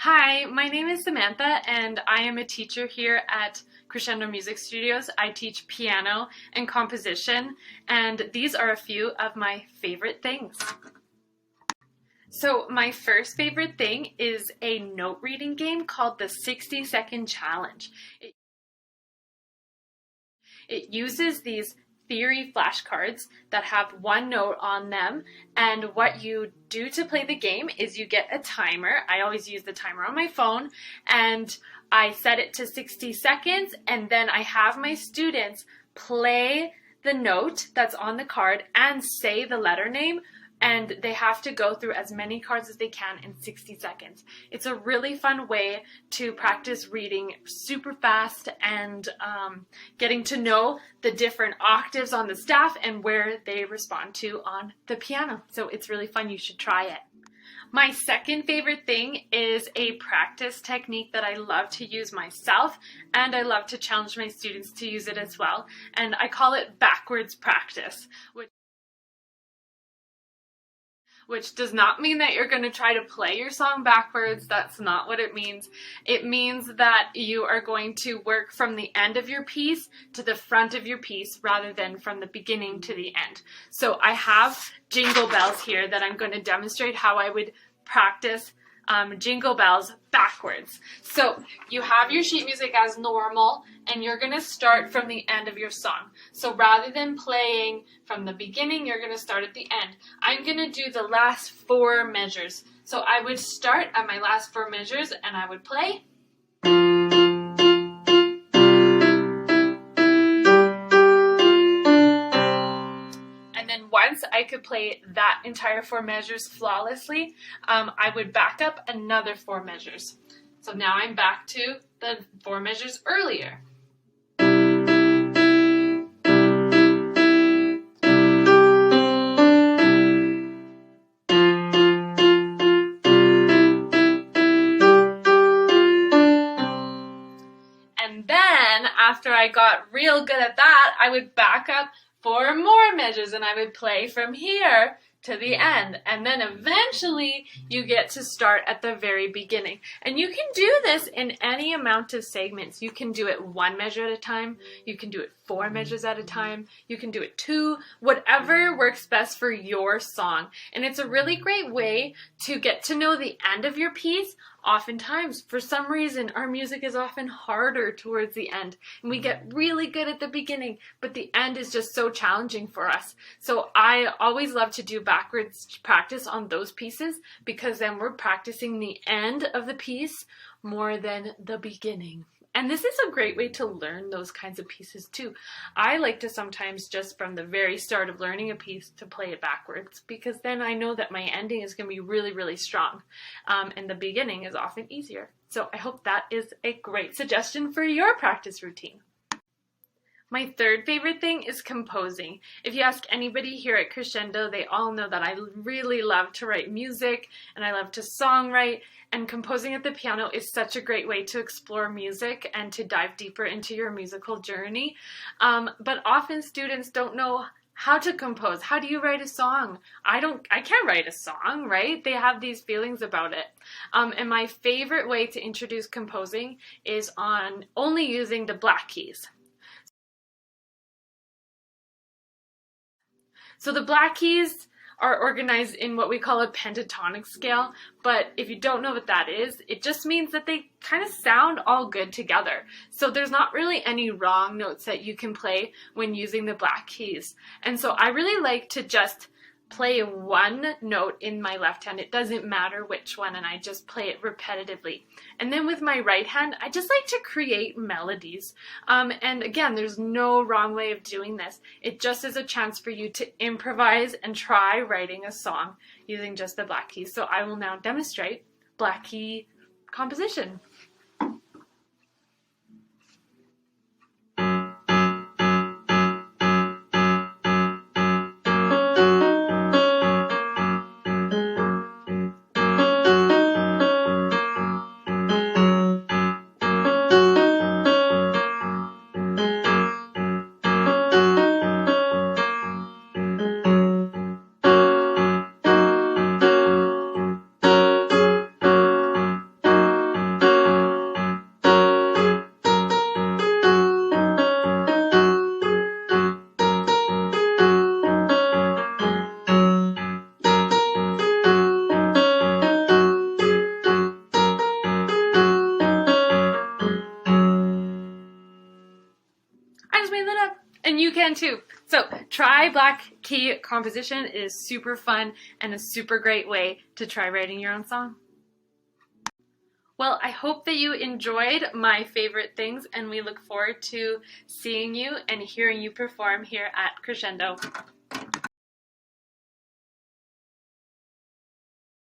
Hi, my name is Samantha and I am a teacher here at Crescendo Music Studios. I teach piano and composition, and these are a few of my favorite things. So my first favorite thing is a note reading game called the 60-Second Challenge. It uses these theory flashcards that have one note on them, and what you do to play the game is you get a timer. I always use the timer on my phone, and I set it to 60 seconds, and then I have my students play the note that's on the card and say the letter name, and they have to go through as many cards as they can in 60 seconds. It's a really fun way to practice reading super fast and getting to know the different octaves on the staff and where they respond to on the piano. So it's really fun. You should try it. My second favorite thing is a practice technique that I love to use myself, and I love to challenge my students to use it as well. And I call it backwards practice, which does not mean that you're going to try to play your song backwards. That's not what it means. It means that you are going to work from the end of your piece to the front of your piece rather than from the beginning to the end. So I have jingle bells here that I'm going to demonstrate how I would practice jingle bells backwards. So you have your sheet music as normal, and you're going to start from the end of your song. So rather than playing from the beginning, you're going to start at the end. I'm going to do the last four measures. So I would start at my last four measures and I would play. Once I could play that entire four measures flawlessly, I would back up another four measures. So now I'm back to the four measures earlier. And then after I got real good at that, I would back up four more measures and I would play from here to the end, and then eventually you get to start at the very beginning. And you can do this in any amount of segments. You can do it one measure at a time, you can do it four measures at a time, you can do it two, whatever works best for your song. And it's a really great way to get to know the end of your piece. Oftentimes, for some reason, our music is often harder towards the end, and we get really good at the beginning, but the end is just so challenging for us. So I always love to do backwards practice on those pieces, because then we're practicing the end of the piece more than the beginning. And this is a great way to learn those kinds of pieces too. I like to sometimes just from the very start of learning a piece to play it backwards, because then I know that my ending is going to be really, really strong. And the beginning is often easier. So I hope that is a great suggestion for your practice routine. My third favorite thing is composing. If you ask anybody here at Crescendo, they all know that I really love to write music and I love to songwrite, and composing at the piano is such a great way to explore music and to dive deeper into your musical journey. But often students don't know how to compose. How do you write a song? I can't write a song, right? They have these feelings about it. And my favorite way to introduce composing is on only using the black keys. So the black keys are organized in what we call a pentatonic scale, but if you don't know what that is, it just means that they kind of sound all good together. So there's not really any wrong notes that you can play when using the black keys. And so I really like to just play one note in my left hand. It doesn't matter which one, and I just play it repetitively. And then with my right hand, I just like to create melodies. And again, there's no wrong way of doing this. It just is a chance for you to improvise and try writing a song using just the black keys. So I will now demonstrate black key composition. made that up. And you can too. So try black key composition. It is super fun and a super great way to try writing your own song. Well, I hope that you enjoyed my favorite things, and we look forward to seeing you and hearing you perform here at Crescendo.